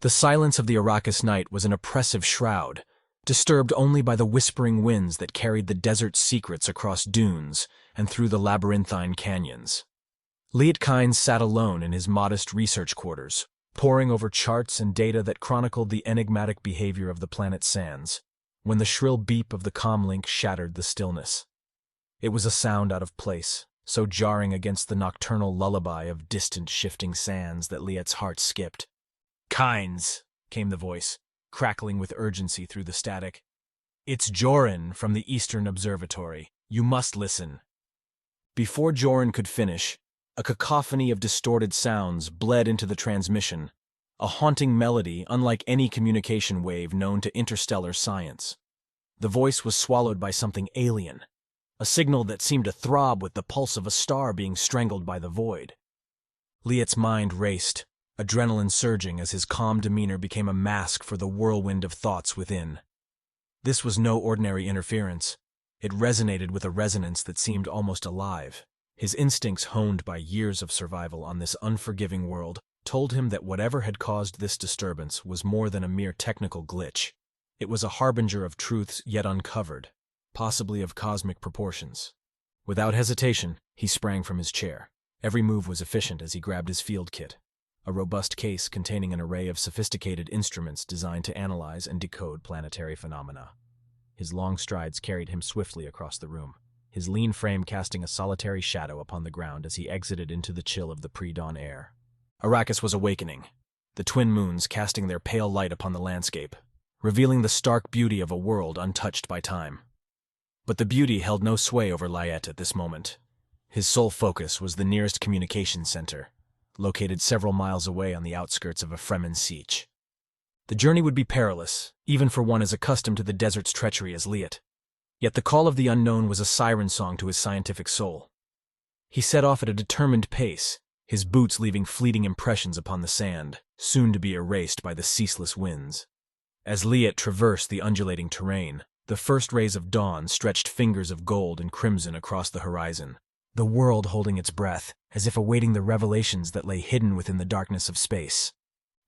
The silence of the Arrakis night was an oppressive shroud, disturbed only by the whispering winds that carried the desert's secrets across dunes and through the labyrinthine canyons. Liet Kynes sat alone in his modest research quarters, poring over charts and data that chronicled the enigmatic behavior of the planet's sands, when the shrill beep of the comlink shattered the stillness. It was a sound out of place, so jarring against the nocturnal lullaby of distant shifting sands that Liet's heart skipped. "Kynes," came the voice, crackling with urgency through the static. "It's Joran from the Eastern Observatory. You must listen." Before Joran could finish, a cacophony of distorted sounds bled into the transmission, a haunting melody unlike any communication wave known to interstellar science. The voice was swallowed by something alien, a signal that seemed to throb with the pulse of a star being strangled by the void. Liet's mind raced, adrenaline surging as his calm demeanor became a mask for the whirlwind of thoughts within. This was no ordinary interference. It resonated with a resonance that seemed almost alive. His instincts, honed by years of survival on this unforgiving world, told him that whatever had caused this disturbance was more than a mere technical glitch. It was a harbinger of truths yet uncovered, possibly of cosmic proportions. Without hesitation, he sprang from his chair. Every move was efficient as he grabbed his field kit, a robust case containing an array of sophisticated instruments designed to analyze and decode planetary phenomena. His long strides carried him swiftly across the room, his lean frame casting a solitary shadow upon the ground as he exited into the chill of the pre-dawn air. Arrakis was awakening, the twin moons casting their pale light upon the landscape, revealing the stark beauty of a world untouched by time. But the beauty held no sway over Liet at this moment. His sole focus was the nearest communication center, located several miles away on the outskirts of a Fremen siege. The journey would be perilous, even for one as accustomed to the desert's treachery as Liet. Yet the call of the unknown was a siren song to his scientific soul. He set off at a determined pace, his boots leaving fleeting impressions upon the sand, soon to be erased by the ceaseless winds. As Liet traversed the undulating terrain, the first rays of dawn stretched fingers of gold and crimson across the horizon, the world holding its breath, as if awaiting the revelations that lay hidden within the darkness of space.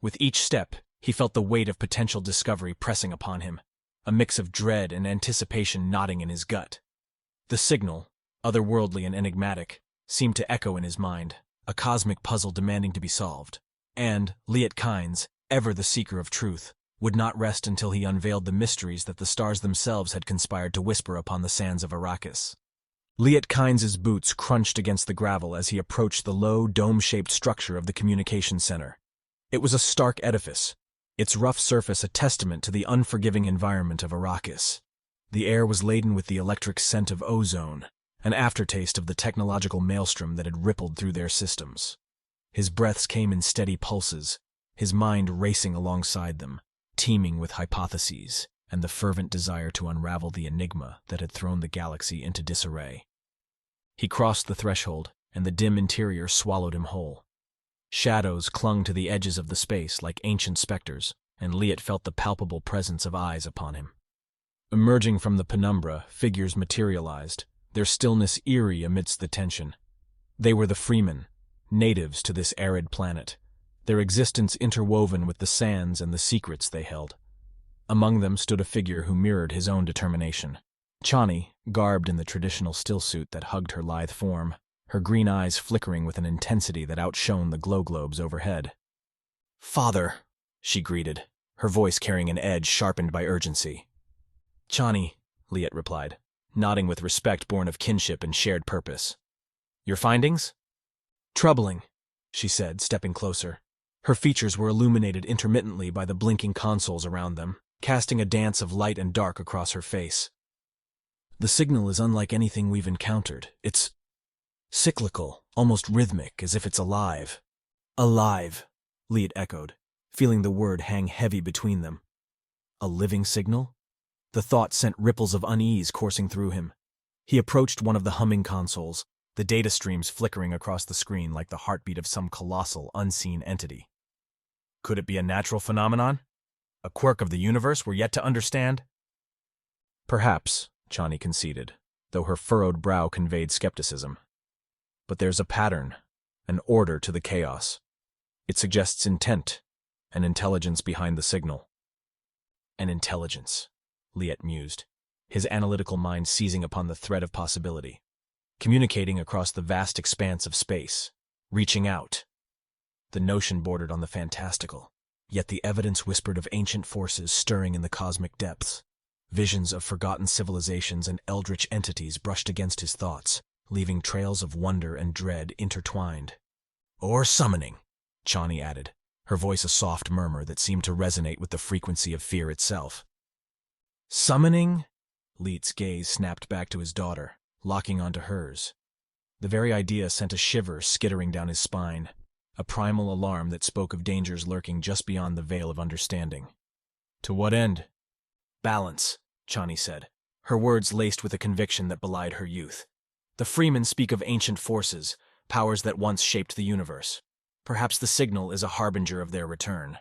With each step, he felt the weight of potential discovery pressing upon him, a mix of dread and anticipation knotting in his gut. The signal, otherworldly and enigmatic, seemed to echo in his mind, a cosmic puzzle demanding to be solved. And Liet Kynes, ever the seeker of truth, would not rest until he unveiled the mysteries that the stars themselves had conspired to whisper upon the sands of Arrakis. Liet Kynes' boots crunched against the gravel as he approached the low, dome-shaped structure of the communication center. It was a stark edifice, its rough surface a testament to the unforgiving environment of Arrakis. The air was laden with the electric scent of ozone, an aftertaste of the technological maelstrom that had rippled through their systems. His breaths came in steady pulses, his mind racing alongside them, teeming with hypotheses and the fervent desire to unravel the enigma that had thrown the galaxy into disarray. He crossed the threshold, and the dim interior swallowed him whole. Shadows clung to the edges of the space like ancient specters, and Liet felt the palpable presence of eyes upon him. Emerging from the penumbra, figures materialized, their stillness eerie amidst the tension. They were the Fremen, natives to this arid planet, their existence interwoven with the sands and the secrets they held. Among them stood a figure who mirrored his own determination. Chani, garbed in the traditional stillsuit that hugged her lithe form, her green eyes flickering with an intensity that outshone the glow globes overhead. "Father," she greeted, her voice carrying an edge sharpened by urgency. "Chani," Liet replied, nodding with respect born of kinship and shared purpose. "Your findings?" "Troubling," she said, stepping closer. Her features were illuminated intermittently by the blinking consoles around them, casting a dance of light and dark across her face. "The signal is unlike anything we've encountered. It's cyclical, almost rhythmic, as if it's alive." "Alive," Liet echoed, feeling the word hang heavy between them. A living signal? The thought sent ripples of unease coursing through him. He approached one of the humming consoles, the data streams flickering across the screen like the heartbeat of some colossal, unseen entity. Could it be a natural phenomenon? A quirk of the universe we're yet to understand? "Perhaps," Chani conceded, though her furrowed brow conveyed skepticism. "But there's a pattern, an order to the chaos. It suggests intent, an intelligence behind the signal. An intelligence, Liet mused, his analytical mind seizing upon the thread of possibility, communicating across the vast expanse of space, reaching out. The notion bordered on the fantastical, yet the evidence whispered of ancient forces stirring in the cosmic depths. Visions of forgotten civilizations and eldritch entities brushed against his thoughts, leaving trails of wonder and dread intertwined. Or summoning, Chani added, her voice a soft murmur that seemed to resonate with the frequency of fear itself. Summoning? Liet's gaze snapped back to his daughter, locking onto hers. The very idea sent a shiver skittering down his spine, a primal alarm that spoke of dangers lurking just beyond the veil of understanding. To what end? Balance, Chani said, her words laced with a conviction that belied her youth. The Freemen speak of ancient forces, powers that once shaped the universe. Perhaps the signal is a harbinger of their return.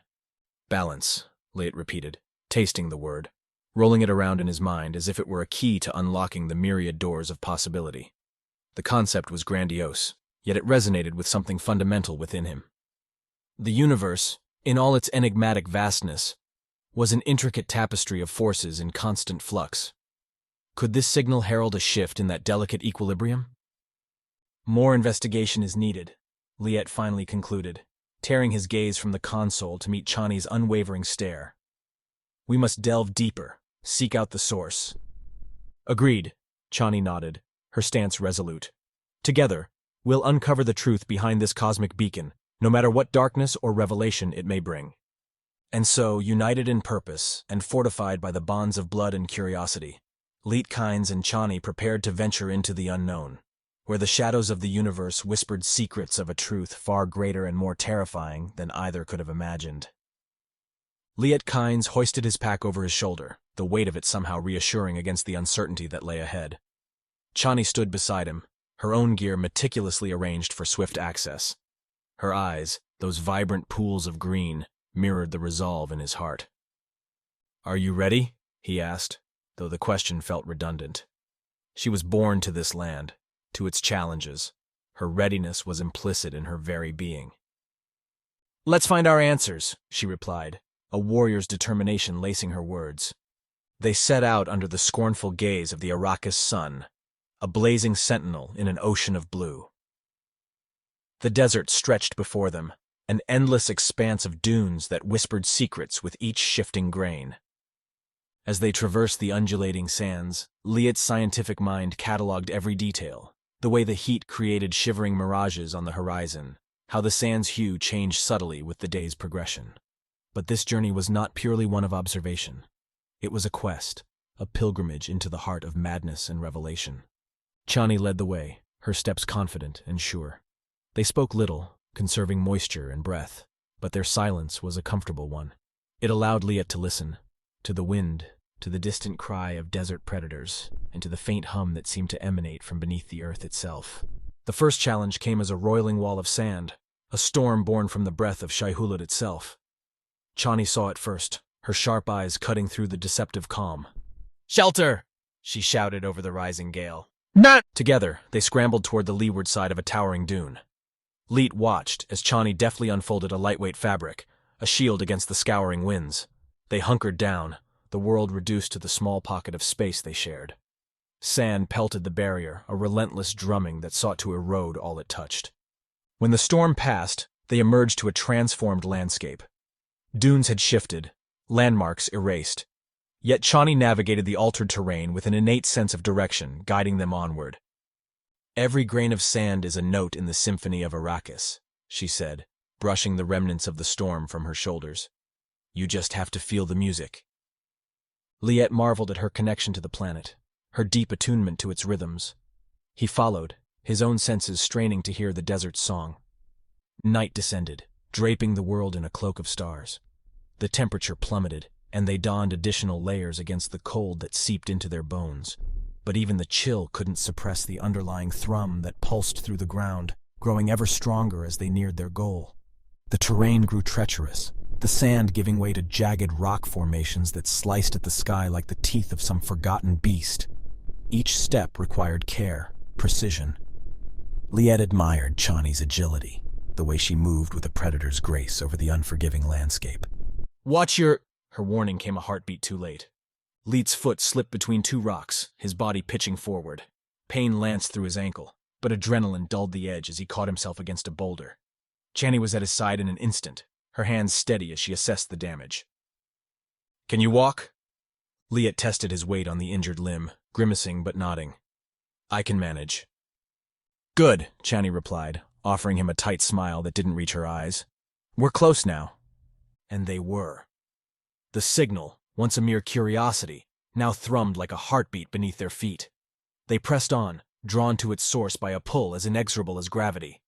Balance, Liet repeated, tasting the word, rolling it around in his mind as if it were a key to unlocking the myriad doors of possibility. The concept was grandiose, yet it resonated with something fundamental within him. The universe, in all its enigmatic vastness, was an intricate tapestry of forces in constant flux. Could this signal herald a shift in that delicate equilibrium? More investigation is needed, Liet finally concluded, tearing his gaze from the console to meet Chani's unwavering stare. We must delve deeper, seek out the source. Agreed, Chani nodded, her stance resolute. Together, we'll uncover the truth behind this cosmic beacon, no matter what darkness or revelation it may bring. And so, united in purpose and fortified by the bonds of blood and curiosity, Liet Kynes and Chani prepared to venture into the unknown, where the shadows of the universe whispered secrets of a truth far greater and more terrifying than either could have imagined. Liet Kynes hoisted his pack over his shoulder, the weight of it somehow reassuring against the uncertainty that lay ahead. Chani stood beside him, her own gear meticulously arranged for swift access. Her eyes, those vibrant pools of green, mirrored the resolve in his heart. "Are you ready?" he asked, though the question felt redundant. She was born to this land, to its challenges. Her readiness was implicit in her very being. "Let's find our answers," she replied, a warrior's determination lacing her words. They set out under the scornful gaze of the Arrakis sun, a blazing sentinel in an ocean of blue. The desert stretched before them, an endless expanse of dunes that whispered secrets with each shifting grain. As they traversed the undulating sands, Liet's scientific mind catalogued every detail, the way the heat created shivering mirages on the horizon, how the sand's hue changed subtly with the day's progression. But this journey was not purely one of observation. It was a quest, a pilgrimage into the heart of madness and revelation. Chani led the way, her steps confident and sure. They spoke little, conserving moisture and breath, but their silence was a comfortable one. It allowed Liet to listen, to the wind, to the distant cry of desert predators, and to the faint hum that seemed to emanate from beneath the earth itself. The first challenge came as a roiling wall of sand, a storm born from the breath of Shai-Hulud itself. Chani saw it first, her sharp eyes cutting through the deceptive calm. "Shelter!" she shouted over the rising gale. "Not!" Together, they scrambled toward the leeward side of a towering dune. Liet watched as Chani deftly unfolded a lightweight fabric, a shield against the scouring winds. They hunkered down, the world reduced to the small pocket of space they shared. Sand pelted the barrier, a relentless drumming that sought to erode all it touched. When the storm passed, they emerged to a transformed landscape. Dunes had shifted, landmarks erased. Yet Chani navigated the altered terrain with an innate sense of direction, guiding them onward. "Every grain of sand is a note in the symphony of Arrakis," she said, brushing the remnants of the storm from her shoulders. "You just have to feel the music." Liet marveled at her connection to the planet, her deep attunement to its rhythms. He followed, his own senses straining to hear the desert's song. Night descended, draping the world in a cloak of stars. The temperature plummeted, and they donned additional layers against the cold that seeped into their bones. But even the chill couldn't suppress the underlying thrum that pulsed through the ground, growing ever stronger as they neared their goal. The terrain grew treacherous, the sand giving way to jagged rock formations that sliced at the sky like the teeth of some forgotten beast. Each step required care, precision. Liet admired Chani's agility, the way she moved with a predator's grace over the unforgiving landscape. Watch your— Her warning came a heartbeat too late. Liet's foot slipped between two rocks, his body pitching forward. Pain lanced through his ankle, but adrenaline dulled the edge as he caught himself against a boulder. Chani was at his side in an instant, her hands steady as she assessed the damage. "Can you walk?" Liet tested his weight on the injured limb, grimacing but nodding. "I can manage." "Good," Chani replied, offering him a tight smile that didn't reach her eyes. "We're close now." And they were. The signal, once a mere curiosity, now thrummed like a heartbeat beneath their feet. They pressed on, drawn to its source by a pull as inexorable as gravity.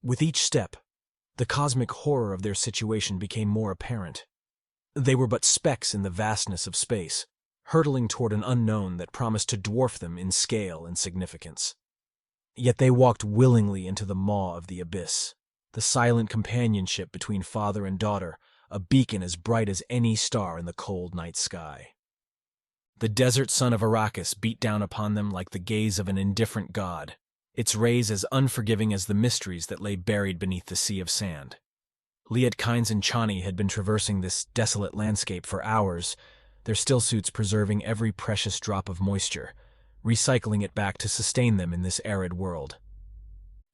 With each step, the cosmic horror of their situation became more apparent. They were but specks in the vastness of space, hurtling toward an unknown that promised to dwarf them in scale and significance. Yet they walked willingly into the maw of the abyss, the silent companionship between father and daughter, a beacon as bright as any star in the cold night sky. The desert sun of Arrakis beat down upon them like the gaze of an indifferent god, its rays as unforgiving as the mysteries that lay buried beneath the sea of sand. Liet Kynes and Chani had been traversing this desolate landscape for hours, their stillsuits preserving every precious drop of moisture, recycling it back to sustain them in this arid world.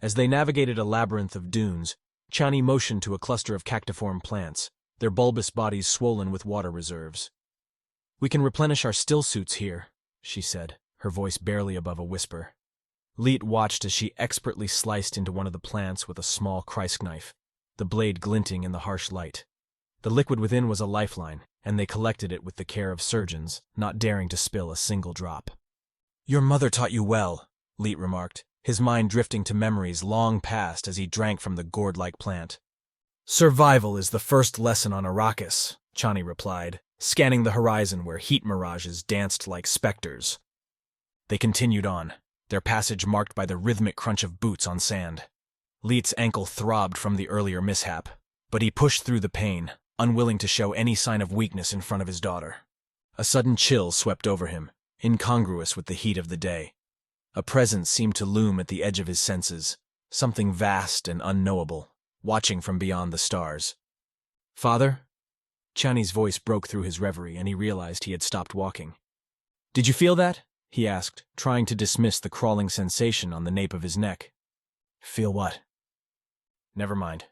As they navigated a labyrinth of dunes, Chani motioned to a cluster of cactiform plants, their bulbous bodies swollen with water reserves. "We can replenish our stillsuits here," she said, her voice barely above a whisper. Liet watched as she expertly sliced into one of the plants with a small Kreis knife, the blade glinting in the harsh light. The liquid within was a lifeline, and they collected it with the care of surgeons, not daring to spill a single drop. "Your mother taught you well," Liet remarked, his mind drifting to memories long past as he drank from the gourd-like plant. "Survival is the first lesson on Arrakis," Chani replied, scanning the horizon where heat mirages danced like specters. They continued on, their passage marked by the rhythmic crunch of boots on sand. Liet's ankle throbbed from the earlier mishap, but he pushed through the pain, unwilling to show any sign of weakness in front of his daughter. A sudden chill swept over him, incongruous with the heat of the day. A presence seemed to loom at the edge of his senses, something vast and unknowable, watching from beyond the stars. "Father?" Chani's voice broke through his reverie, and he realized he had stopped walking. "Did you feel that?" he asked, trying to dismiss the crawling sensation on the nape of his neck. "Feel what?" "Never mind."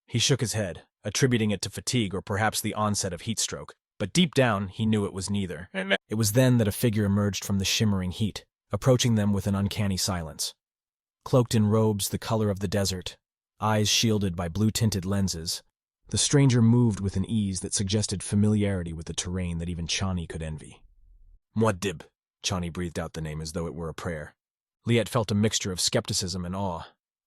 He shook his head, attributing it to fatigue or perhaps the onset of heat stroke, but deep down he knew it was neither. It was then that a figure emerged from the shimmering heat, approaching them with an uncanny silence. Cloaked in robes the color of the desert, eyes shielded by blue-tinted lenses, the stranger moved with an ease that suggested familiarity with the terrain that even Chani could envy. "Muad'Dib," Chani breathed out the name as though it were a prayer. Liet felt a mixture of skepticism and awe.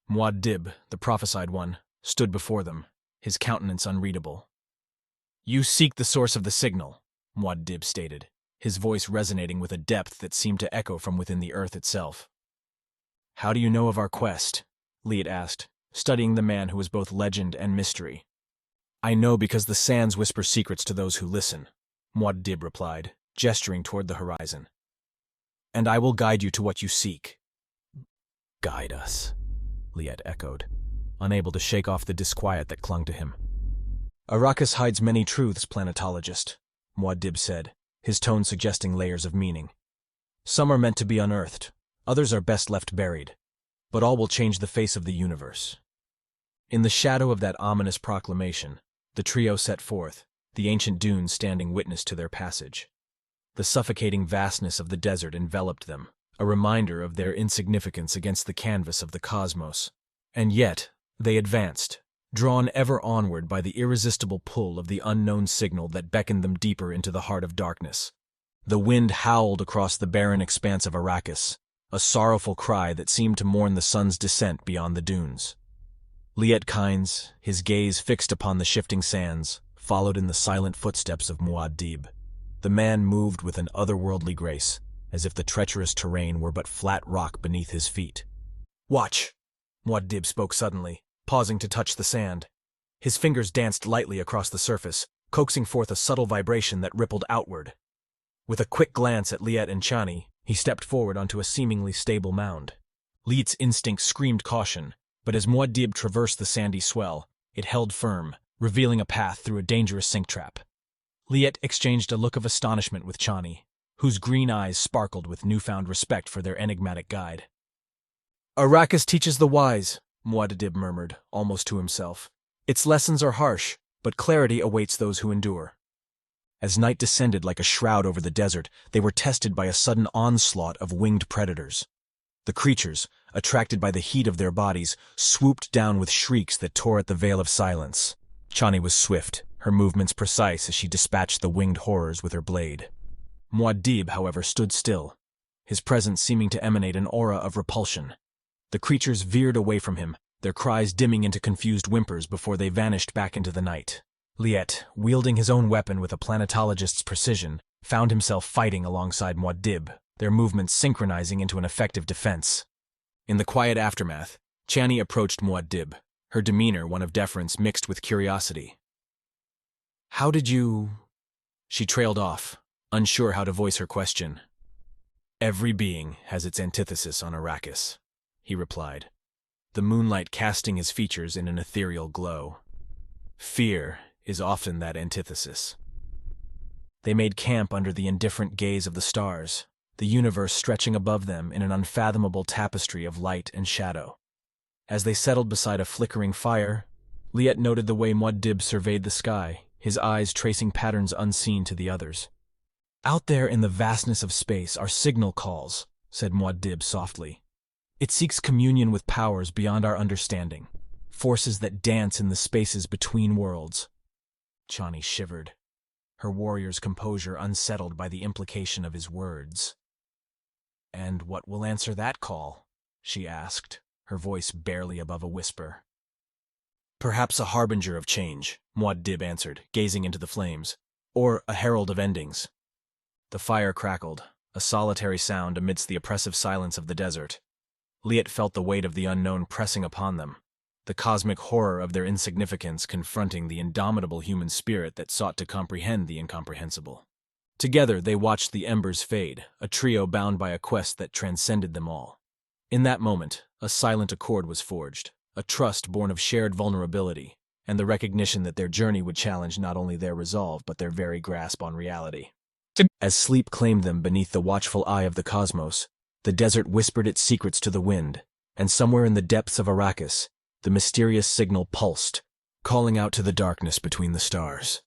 Muad'Dib, the prophesied one, stood before them, his countenance unreadable. "You seek the source of the signal," Muad'Dib stated, his voice resonating with a depth that seemed to echo from within the earth itself. "How do you know of our quest?" Liet asked, studying the man who was both legend and mystery. "I know because the sands whisper secrets to those who listen," Muad'Dib replied, gesturing toward the horizon. "And I will guide you to what you seek." "Guide us," Liet echoed, unable to shake off the disquiet that clung to him. "Arrakis hides many truths, planetologist," Muad'Dib said, his tone suggesting layers of meaning. "Some are meant to be unearthed, others are best left buried, but all will change the face of the universe." In the shadow of that ominous proclamation, the trio set forth, the ancient dunes standing witness to their passage. The suffocating vastness of the desert enveloped them, a reminder of their insignificance against the canvas of the cosmos. And yet, they advanced, drawn ever onward by the irresistible pull of the unknown signal that beckoned them deeper into the heart of darkness. The wind howled across the barren expanse of Arrakis, a sorrowful cry that seemed to mourn the sun's descent beyond the dunes. Liet Kynes, his gaze fixed upon the shifting sands, followed in the silent footsteps of Muad'Dib. The man moved with an otherworldly grace, as if the treacherous terrain were but flat rock beneath his feet. "Watch!" Muad'Dib spoke suddenly, pausing to touch the sand. His fingers danced lightly across the surface, coaxing forth a subtle vibration that rippled outward. With a quick glance at Liet and Chani, he stepped forward onto a seemingly stable mound. Liet's instinct screamed caution, but as Muad'Dib traversed the sandy swell, it held firm, revealing a path through a dangerous sink trap. Liet exchanged a look of astonishment with Chani, whose green eyes sparkled with newfound respect for their enigmatic guide. "Arrakis teaches the wise," Muad'Dib murmured, almost to himself. "Its lessons are harsh, but clarity awaits those who endure." As night descended like a shroud over the desert, they were tested by a sudden onslaught of winged predators. The creatures, attracted by the heat of their bodies, swooped down with shrieks that tore at the veil of silence. Chani was swift, her movements precise as she dispatched the winged horrors with her blade. Muad'Dib, however, stood still, his presence seeming to emanate an aura of repulsion. The creatures veered away from him, their cries dimming into confused whimpers before they vanished back into the night. Liet, wielding his own weapon with a planetologist's precision, found himself fighting alongside Muad'Dib, their movements synchronizing into an effective defense. In the quiet aftermath, Chani approached Muad'Dib, her demeanor one of deference mixed with curiosity. "How did you—" She trailed off, unsure how to voice her question. "Every being has its antithesis on Arrakis," he replied, the moonlight casting his features in an ethereal glow. "Fear is often that antithesis." They made camp under the indifferent gaze of the stars, the universe stretching above them in an unfathomable tapestry of light and shadow. As they settled beside a flickering fire, Liet noted the way Muad'Dib surveyed the sky, his eyes tracing patterns unseen to the others. "Out there in the vastness of space are signal calls," said Muad'Dib softly. "It seeks communion with powers beyond our understanding, forces that dance in the spaces between worlds." Chani shivered, her warrior's composure unsettled by the implication of his words. "And what will answer that call?" she asked, her voice barely above a whisper. "Perhaps a harbinger of change," Muad'Dib answered, gazing into the flames. "Or a herald of endings." The fire crackled, a solitary sound amidst the oppressive silence of the desert. Liet felt the weight of the unknown pressing upon them, the cosmic horror of their insignificance confronting the indomitable human spirit that sought to comprehend the incomprehensible. Together they watched the embers fade, a trio bound by a quest that transcended them all. In that moment, a silent accord was forged, a trust born of shared vulnerability, and the recognition that their journey would challenge not only their resolve but their very grasp on reality. As sleep claimed them beneath the watchful eye of the cosmos, the desert whispered its secrets to the wind, and somewhere in the depths of Arrakis, the mysterious signal pulsed, calling out to the darkness between the stars.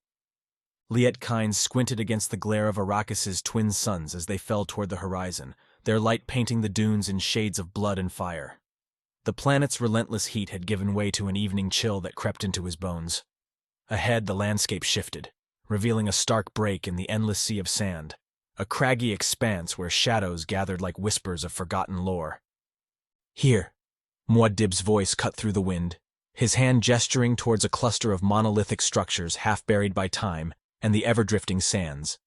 Liet Kynes squinted against the glare of Arrakis's twin suns as they fell toward the horizon, their light painting the dunes in shades of blood and fire. The planet's relentless heat had given way to an evening chill that crept into his bones. Ahead, the landscape shifted, revealing a stark break in the endless sea of sand, a craggy expanse where shadows gathered like whispers of forgotten lore. "Here," Muad'Dib's voice cut through the wind, his hand gesturing towards a cluster of monolithic structures half buried by time and the ever-drifting sands.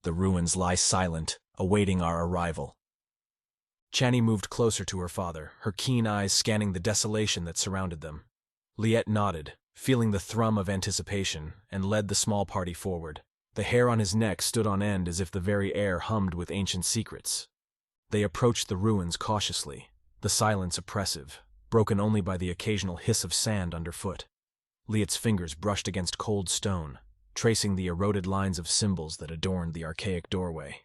"The ruins lie silent, awaiting our arrival." Chani moved closer to her father, her keen eyes scanning the desolation that surrounded them. Liet nodded, feeling the thrum of anticipation, and led the small party forward. The hair on his neck stood on end as if the very air hummed with ancient secrets. They approached the ruins cautiously, the silence oppressive, broken only by the occasional hiss of sand underfoot. Liet's fingers brushed against cold stone, tracing the eroded lines of symbols that adorned the archaic doorway.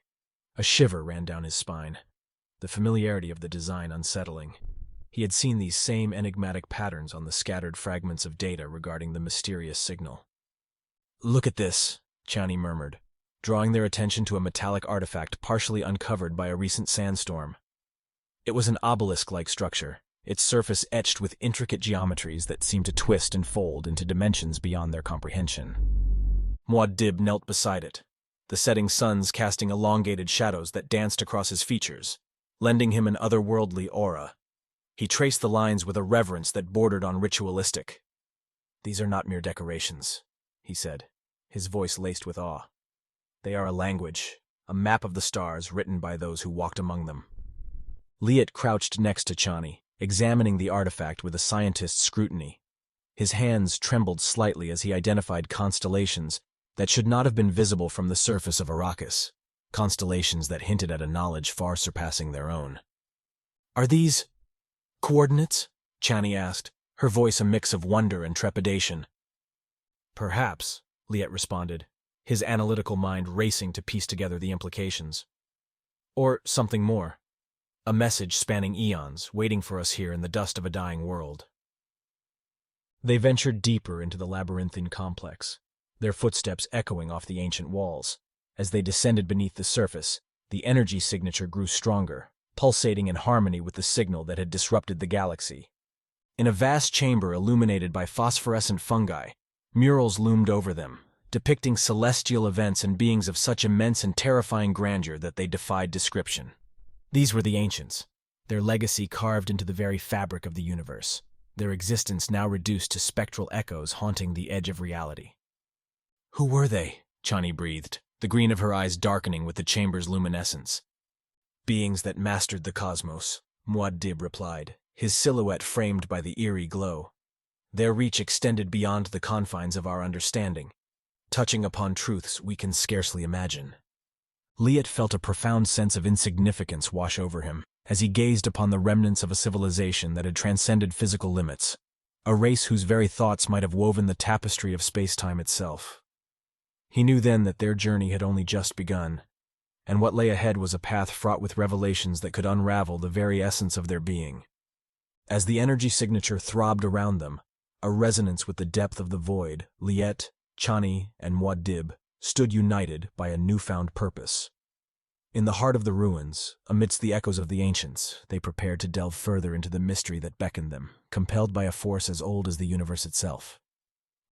A shiver ran down his spine, the familiarity of the design unsettling. He had seen these same enigmatic patterns on the scattered fragments of data regarding the mysterious signal. "Look at this," Chani murmured, drawing their attention to a metallic artifact partially uncovered by a recent sandstorm. It was an obelisk-like structure, its surface etched with intricate geometries that seemed to twist and fold into dimensions beyond their comprehension. Muad'Dib knelt beside it, the setting suns casting elongated shadows that danced across his features, lending him an otherworldly aura. He traced the lines with a reverence that bordered on ritualistic. "These are not mere decorations," he said, his voice laced with awe. "They are a language, a map of the stars written by those who walked among them." Liet crouched next to Chani, examining the artifact with a scientist's scrutiny. His hands trembled slightly as he identified constellations that should not have been visible from the surface of Arrakis, constellations that hinted at a knowledge far surpassing their own. "Are these coordinates?" Chani asked, her voice a mix of wonder and trepidation. Perhaps, Liet responded, his analytical mind racing to piece together the implications. Or something more. A message spanning eons, waiting for us here in the dust of a dying world. They ventured deeper into the labyrinthine complex, their footsteps echoing off the ancient walls. As they descended beneath the surface, the energy signature grew stronger, pulsating in harmony with the signal that had disrupted the galaxy. In a vast chamber illuminated by phosphorescent fungi, murals loomed over them, depicting celestial events and beings of such immense and terrifying grandeur that they defied description. These were the ancients, their legacy carved into the very fabric of the universe, their existence now reduced to spectral echoes haunting the edge of reality. "Who were they?" Chani breathed, the green of her eyes darkening with the chamber's luminescence. "Beings that mastered the cosmos," Muad'Dib replied, his silhouette framed by the eerie glow. "Their reach extended beyond the confines of our understanding, touching upon truths we can scarcely imagine." Liet felt a profound sense of insignificance wash over him as he gazed upon the remnants of a civilization that had transcended physical limits, a race whose very thoughts might have woven the tapestry of space-time itself. He knew then that their journey had only just begun, and what lay ahead was a path fraught with revelations that could unravel the very essence of their being. As the energy signature throbbed around them, a resonance with the depth of the void, Liet, Chani, and Muad'Dib stood united by a newfound purpose. In the heart of the ruins, amidst the echoes of the ancients, they prepared to delve further into the mystery that beckoned them, compelled by a force as old as the universe itself.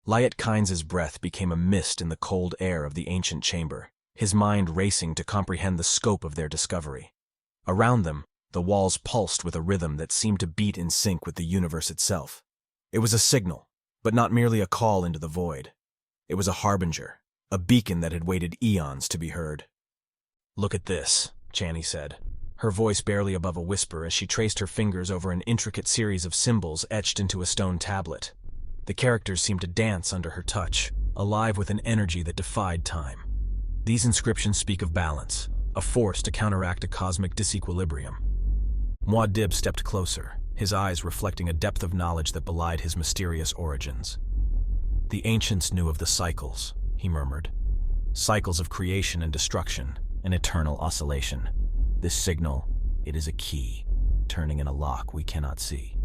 Liet Kynes' breath became a mist in the cold air of the ancient chamber, his mind racing to comprehend the scope of their discovery. Around them, the walls pulsed with a rhythm that seemed to beat in sync with the universe itself. It was a signal, but not merely a call into the void. It was a harbinger, a beacon that had waited eons to be heard. "Look at this," Chani said, her voice barely above a whisper as she traced her fingers over an intricate series of symbols etched into a stone tablet. The characters seemed to dance under her touch, alive with an energy that defied time. These inscriptions speak of balance, a force to counteract a cosmic disequilibrium. Muad'Dib stepped closer, his eyes reflecting a depth of knowledge that belied his mysterious origins. "The ancients knew of the cycles," he murmured. "Cycles of creation and destruction, an eternal oscillation. This signal, it is a key, turning in a lock we cannot see."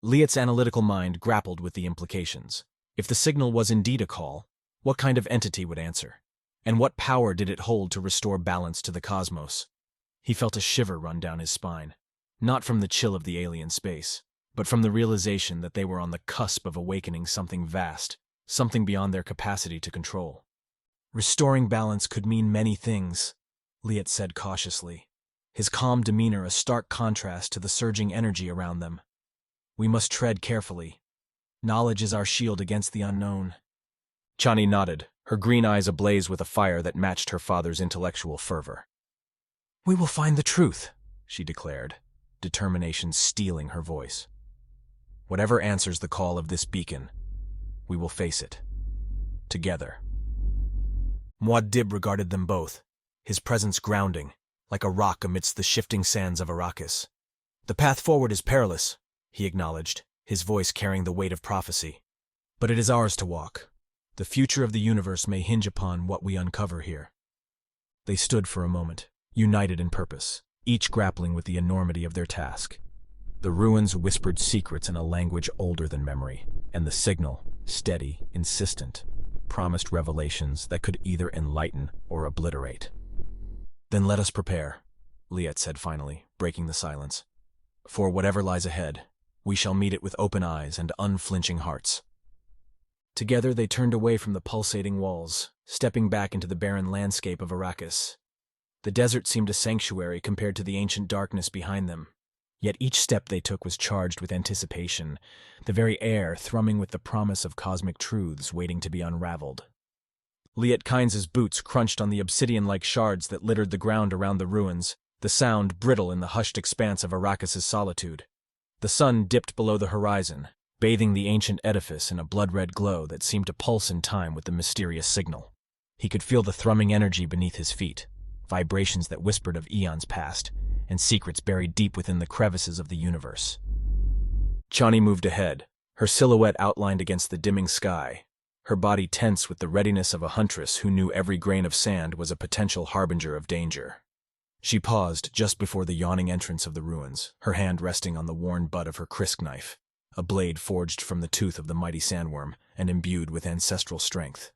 Liet's analytical mind grappled with the implications. If the signal was indeed a call, what kind of entity would answer? And what power did it hold to restore balance to the cosmos? He felt a shiver run down his spine, not from the chill of the alien space, but from the realization that they were on the cusp of awakening something vast, something beyond their capacity to control. "Restoring balance could mean many things," Liet said cautiously, his calm demeanor a stark contrast to the surging energy around them. "We must tread carefully. Knowledge is our shield against the unknown." Chani nodded, her green eyes ablaze with a fire that matched her father's intellectual fervor. "We will find the truth," she declared, determination steeling her voice. "Whatever answers the call of this beacon, we will face it. Together." Muad'Dib regarded them both, his presence grounding, like a rock amidst the shifting sands of Arrakis. "The path forward is perilous," he acknowledged, his voice carrying the weight of prophecy. "But it is ours to walk. The future of the universe may hinge upon what we uncover here." They stood for a moment, united in purpose, each grappling with the enormity of their task. The ruins whispered secrets in a language older than memory, and the signal, steady, insistent, promised revelations that could either enlighten or obliterate. "Then let us prepare," Liet said finally, breaking the silence. "For whatever lies ahead, we shall meet it with open eyes and unflinching hearts." Together they turned away from the pulsating walls, stepping back into the barren landscape of Arrakis. The desert seemed a sanctuary compared to the ancient darkness behind them. Yet each step they took was charged with anticipation, the very air thrumming with the promise of cosmic truths waiting to be unraveled. Liet Kynes' boots crunched on the obsidian-like shards that littered the ground around the ruins, the sound brittle in the hushed expanse of Arrakis' solitude. The sun dipped below the horizon, bathing the ancient edifice in a blood-red glow that seemed to pulse in time with the mysterious signal. He could feel the thrumming energy beneath his feet, vibrations that whispered of eons past, and secrets buried deep within the crevices of the universe. Chani moved ahead, her silhouette outlined against the dimming sky, her body tense with the readiness of a huntress who knew every grain of sand was a potential harbinger of danger. She paused just before the yawning entrance of the ruins, her hand resting on the worn butt of her krisk knife, a blade forged from the tooth of the mighty sandworm and imbued with ancestral strength.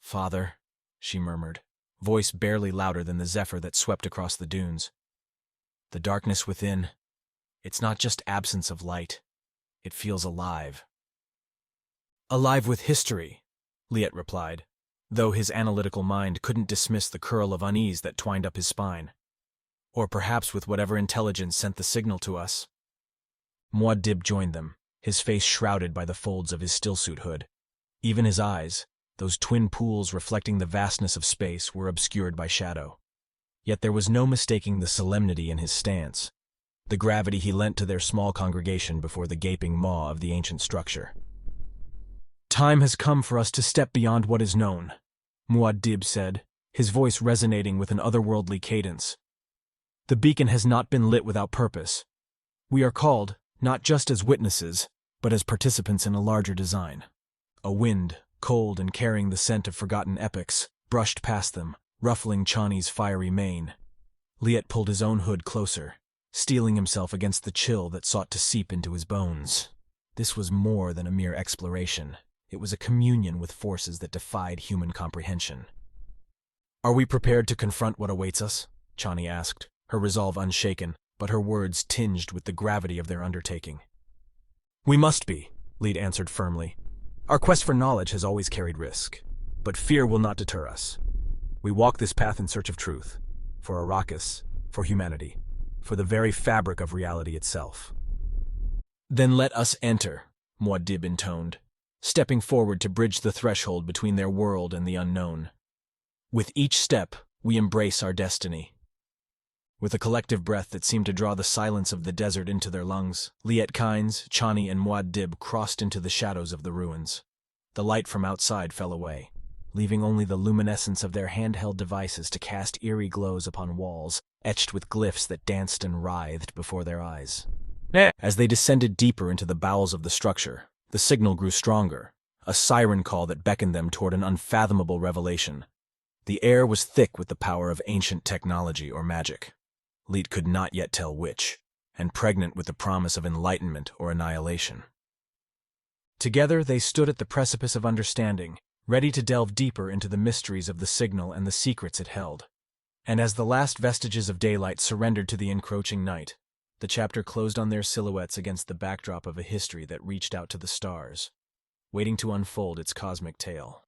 "Father," she murmured, voice barely louder than the zephyr that swept across the dunes. "The darkness within, it's not just absence of light. It feels alive." "Alive with history," Liet replied, though his analytical mind couldn't dismiss the curl of unease that twined up his spine. "Or perhaps with whatever intelligence sent the signal to us." Muad'Dib joined them, his face shrouded by the folds of his stillsuit hood. Even his eyes, those twin pools reflecting the vastness of space, were obscured by shadow. Yet there was no mistaking the solemnity in his stance, the gravity he lent to their small congregation before the gaping maw of the ancient structure. "Time has come for us to step beyond what is known," Muad'Dib said, his voice resonating with an otherworldly cadence. "The beacon has not been lit without purpose. We are called, not just as witnesses, but as participants in a larger design." A wind, cold and carrying the scent of forgotten epics, brushed past them, ruffling Chani's fiery mane. Liet pulled his own hood closer, steeling himself against the chill that sought to seep into his bones. This was more than a mere exploration. It was a communion with forces that defied human comprehension. "Are we prepared to confront what awaits us?" Chani asked, her resolve unshaken, but her words tinged with the gravity of their undertaking. "We must be," Liet answered firmly. "Our quest for knowledge has always carried risk, but fear will not deter us. We walk this path in search of truth, for Arrakis, for humanity, for the very fabric of reality itself." "Then let us enter," Muad'Dib intoned, stepping forward to bridge the threshold between their world and the unknown. "With each step, we embrace our destiny." With a collective breath that seemed to draw the silence of the desert into their lungs, Liet Kynes, Chani, and Muad'Dib crossed into the shadows of the ruins. The light from outside fell away, leaving only the luminescence of their handheld devices to cast eerie glows upon walls, etched with glyphs that danced and writhed before their eyes. As they descended deeper into the bowels of the structure, the signal grew stronger, a siren call that beckoned them toward an unfathomable revelation. The air was thick with the power of ancient technology or magic. Liet could not yet tell which, and pregnant with the promise of enlightenment or annihilation. Together they stood at the precipice of understanding, ready to delve deeper into the mysteries of the signal and the secrets it held. And as the last vestiges of daylight surrendered to the encroaching night, the chapter closed on their silhouettes against the backdrop of a history that reached out to the stars, waiting to unfold its cosmic tale.